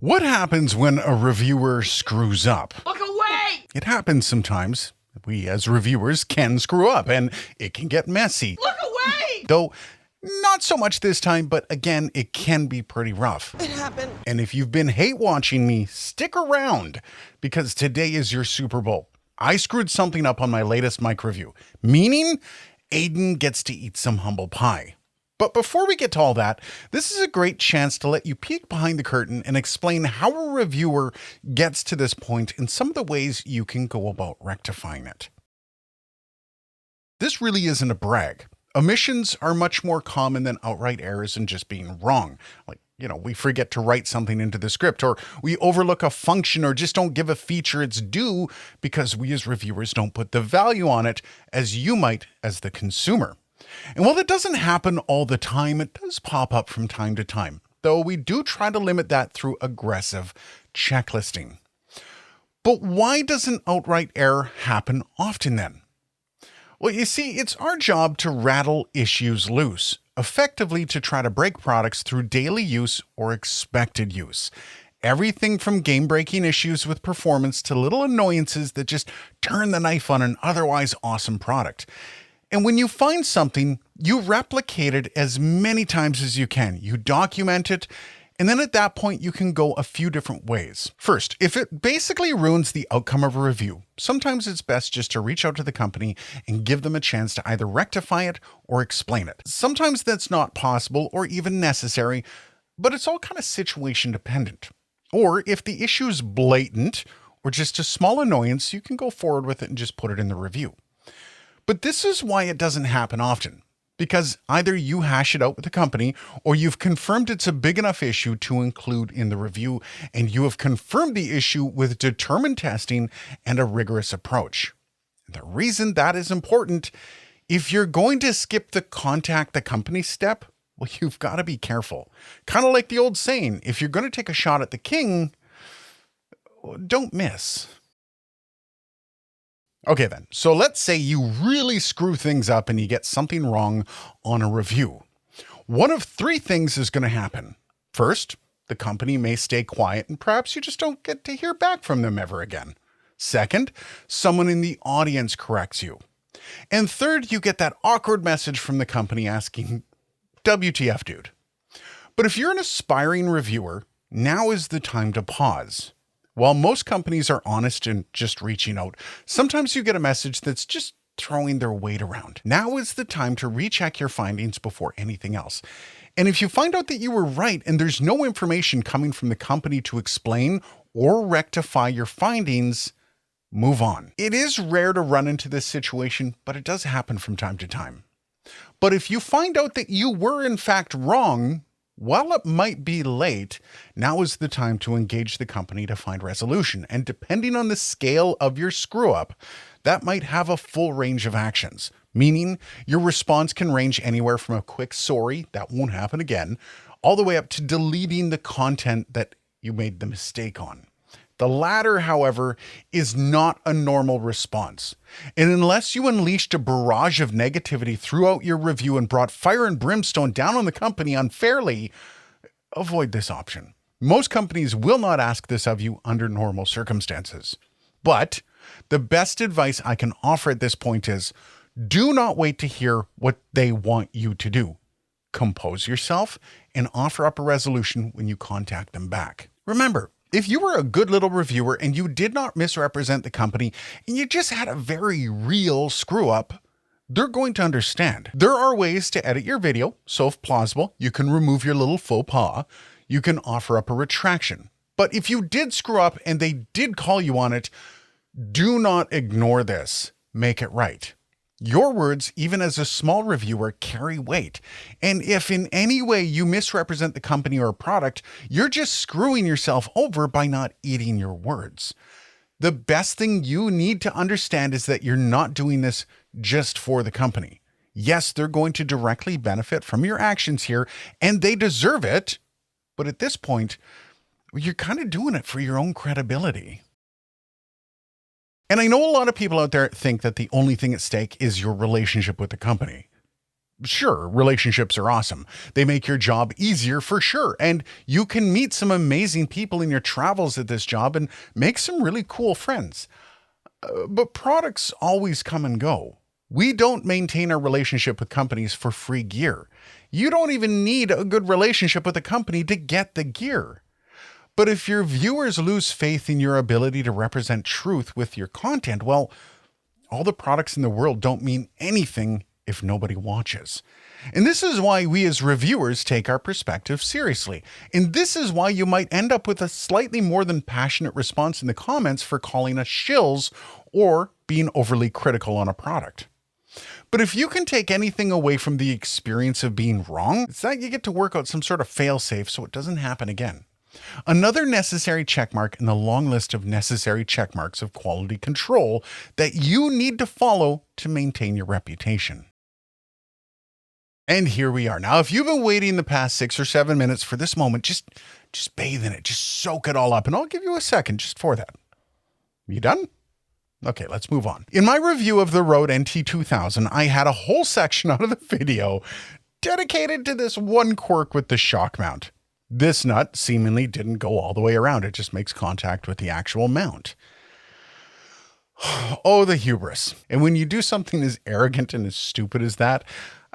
What happens when a reviewer screws up? Look away! It happens sometimes. We as reviewers can screw up and it can get messy. Look away! Though not so much this time, but again, it can be pretty rough. It happened. And if you've been hate watching me, stick around because today is your Super Bowl. I screwed something up on my latest mic review, meaning Aiden gets to eat some humble pie. But before we get to all that, this is a great chance to let you peek behind the curtain and explain how a reviewer gets to this point and some of the ways you can go about rectifying it. This really isn't a brag. Omissions are much more common than outright errors and just being wrong. We forget to write something into the script, or we overlook a function, or just don't give a feature its due because we as reviewers don't put the value on it as you might as the consumer. And while that doesn't happen all the time, it does pop up from time to time, though we do try to limit that through aggressive checklisting. But why does an outright error happen often then? Well, you see, it's our job to rattle issues loose, effectively to try to break products through daily use or expected use. Everything from game-breaking issues with performance to little annoyances that just turn the knife on an otherwise awesome product. And when you find something, you replicate it as many times as you can. You document it, and then at that point, you can go a few different ways. First, if it basically ruins the outcome of a review, sometimes it's best just to reach out to the company and give them a chance to either rectify it or explain it. Sometimes that's not possible or even necessary, but it's all kind of situation dependent. Or if the issue's blatant or just a small annoyance, you can go forward with it and just put it in the review. But this is why it doesn't happen often, because either you hash it out with the company or you've confirmed it's a big enough issue to include in the review, and you have confirmed the issue with determined testing and a rigorous approach. The reason that is important, if you're going to skip the contact the company step, well, you've got to be careful. Kind of like the old saying, if you're going to take a shot at the king, don't miss. Okay then, so let's say you really screw things up and you get something wrong on a review. One of three things is going to happen. First, the company may stay quiet and perhaps you just don't get to hear back from them ever again. Second, someone in the audience corrects you. And third, you get that awkward message from the company asking, WTF, dude? But if you're an aspiring reviewer, now is the time to pause. While most companies are honest and just reaching out, sometimes you get a message that's just throwing their weight around. Now is the time to recheck your findings before anything else. And if you find out that you were right and there's no information coming from the company to explain or rectify your findings, move on. It is rare to run into this situation, but it does happen from time to time. But if you find out that you were in fact wrong, while it might be late, now is the time to engage the company to find resolution. And depending on the scale of your screw up, that might have a full range of actions, meaning your response can range anywhere from a quick sorry, that won't happen again, all the way up to deleting the content that you made the mistake on. The latter, however, is not a normal response. And unless you unleashed a barrage of negativity throughout your review and brought fire and brimstone down on the company unfairly, avoid this option. Most companies will not ask this of you under normal circumstances. But the best advice I can offer at this point is, do not wait to hear what they want you to do. Compose yourself and offer up a resolution when you contact them back. Remember, if you were a good little reviewer and you did not misrepresent the company and you just had a very real screw up, they're going to understand. There are ways to edit your video, so if plausible, you can remove your little faux pas. You can offer up a retraction. But if you did screw up and they did call you on it, do not ignore this. Make it right. Your words, even as a small reviewer, carry weight. And if in any way you misrepresent the company or product, you're just screwing yourself over by not eating your words. The best thing you need to understand is that you're not doing this just for the company. Yes, they're going to directly benefit from your actions here, and they deserve it. But at this point, you're kind of doing it for your own credibility. And I know a lot of people out there think that the only thing at stake is your relationship with the company. Sure, relationships are awesome. They make your job easier for sure. And you can meet some amazing people in your travels at this job and make some really cool friends. But products always come and go. We don't maintain our relationship with companies for free gear. You don't even need a good relationship with a company to get the gear. But if your viewers lose faith in your ability to represent truth with your content, well, all the products in the world don't mean anything if nobody watches. And this is why we as reviewers take our perspective seriously. And this is why you might end up with a slightly more than passionate response in the comments for calling us shills or being overly critical on a product. But if you can take anything away from the experience of being wrong, it's that you get to work out some sort of fail-safe so it doesn't happen again. Another necessary checkmark in the long list of necessary checkmarks of quality control that you need to follow to maintain your reputation. And here we are. Now, if you've been waiting the past 6 or 7 minutes for this moment, just bathe in it, just soak it all up, and I'll give you a second just for that. You done? Okay, let's move on. In my review of the Rode NT2000, I had a whole section out of the video dedicated to this one quirk with the shock mount. This nut seemingly didn't go all the way around. It just makes contact with the actual mount. Oh, the hubris. And when you do something as arrogant and as stupid as that,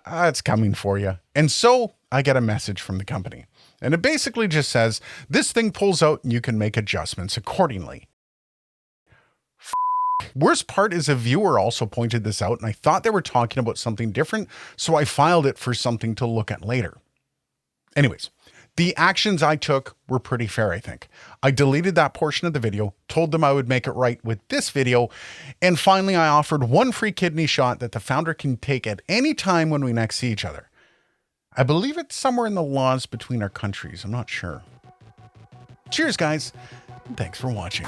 it's coming for you. And so I get a message from the company. And it basically just says, this thing pulls out and you can make adjustments accordingly. Worst part is a viewer also pointed this out and I thought they were talking about something different, so I filed it for something to look at later. Anyways, the actions I took were pretty fair, I think. I deleted that portion of the video, told them I would make it right with this video, and finally I offered one free kidney shot that the founder can take at any time when we next see each other. I believe it's somewhere in the laws between our countries, I'm not sure. Cheers, guys, and thanks for watching.